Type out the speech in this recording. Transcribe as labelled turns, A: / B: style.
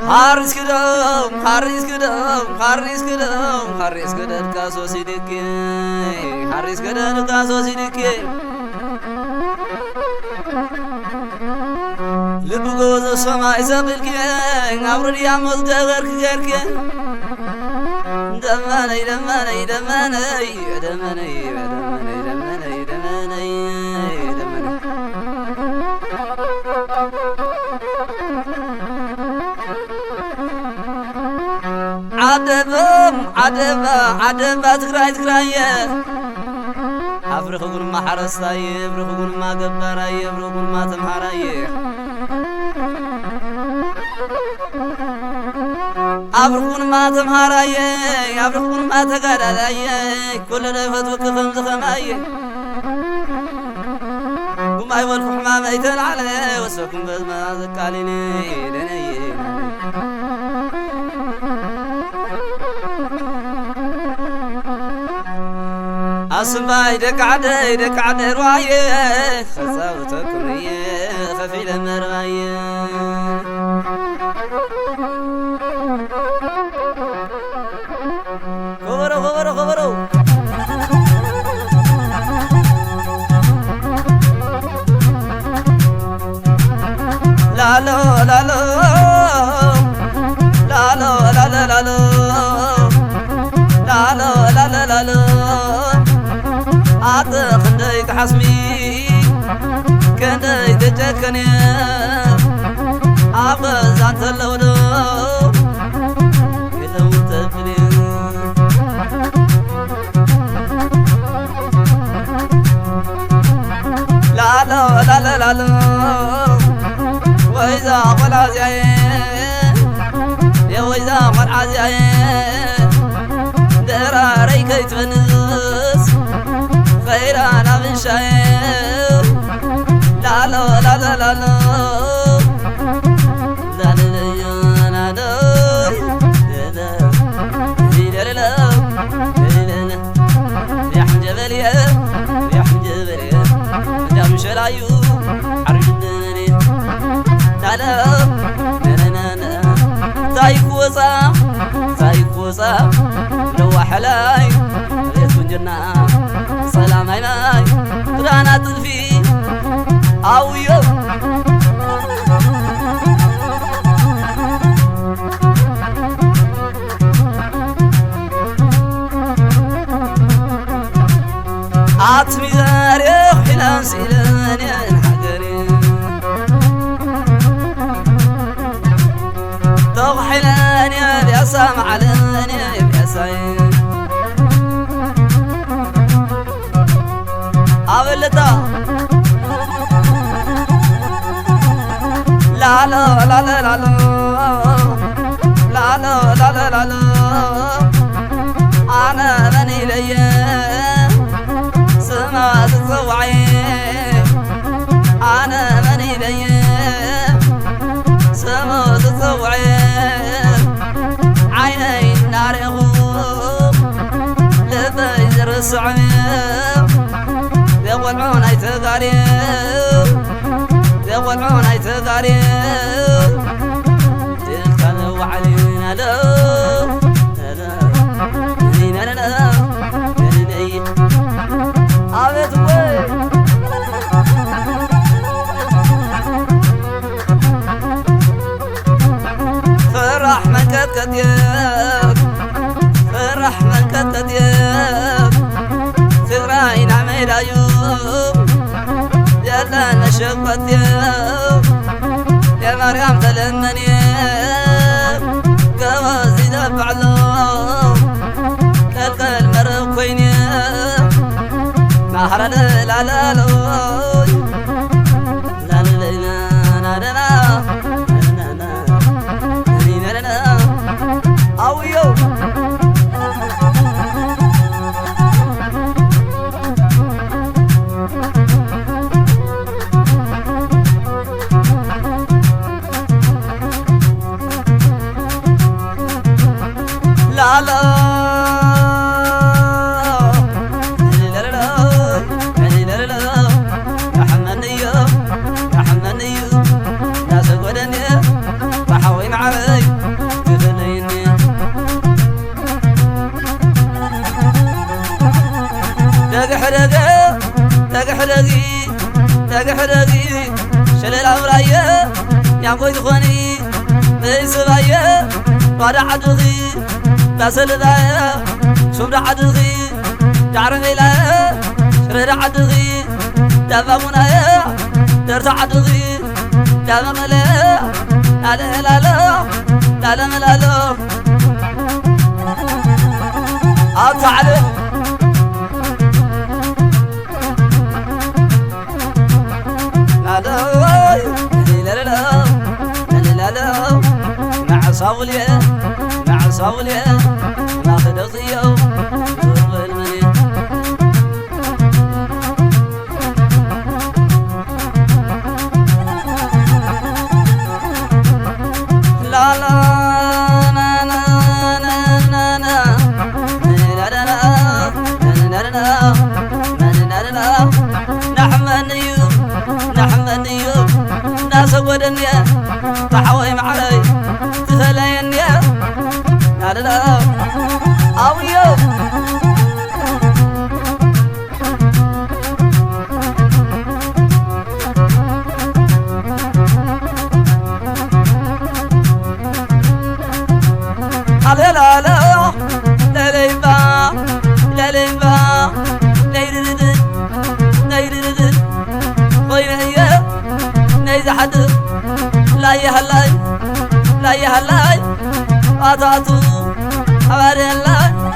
A: حارس كدام حارس كدام حارس كدام حارس كدام كاسو سيدك حارس كدام كاسو سيدك لبغوز السماء سبلك عبر يامل دغرك غيرك دماني دماني دماني دماني دماني دماني دماني عدبا تكراي أفرخون ما حرستاي أفرخون ما قبراي أفرخون ما تمحراي أفرخون ما تمحراي أفرخون ما تقراي كل نفط وكفم زخماي وما يولكم ما ميتن عليه وسوكم بس ما ذكاليني لني أسمعي دك عدي رواية خساوتكم هي خفيلة مرواية خبروا لا لا لا لا لا لا لا لا لا لا لا لا لا لا عطخنديك حسمي كندي تجكني عبز عن تلولو يلو تفلي لا لا لا لا لا لا وإذا قلع زعين يا وإذا قلع زعين دراري كيت فنس خيرانا من شايف لا لا لا لا لا لا لا لا لا لا لا يا حنجبلي يا حنجبلي دام شلايو عرجني لا لا لا لا سايكوصا لو حلاي ريتون جنة سلام هاي ترانا تلفي أويو عطمي زاري حلام سيلاني الحجري طب حلاني يا سامع لاني يا سايم أولتا لا لا لا لا لا لا لا لا لا لا لا أنا مني ليا سما تتصوعي أنا مني ليا سما تتصوعي عيني النار يغوب لبيزر الصعيب يقولون أي تغاريب يقولون أي تغاريب تلقوا علينا لا لا لا لا لا عبيت وين فرح من كتكت ياك فرح من كتكت ياك تغراين عميل عيوب يلا نشبت يا مريم تلمني قوازي دفع له كالقل مرب كويني نهر لا لا لا لا لا لا لا لا أويو لا تقحرقي شلل عمرايا يا قوي تخوني بيسبايا بارع عدغي باسل ذايا شوف عدغي جعرن إلى شرد عدغي دابا منايا درت عدغي دابا ملا لا لا لا لا لا لا لا تعال مع صوليا مع صوليا ما خدطيو زرب المني لا لا نا نا نا نا نا لا لا لا لا لا لا نحمني نحمني ناس ودنيا طحوي معي تثلين يا لا لا لا أويو لا لا لا لا ليبا لا ليبا نيرد نيرد وين هي نيز حد لا يهلاي لا يهلاي أتاتو أبدا لا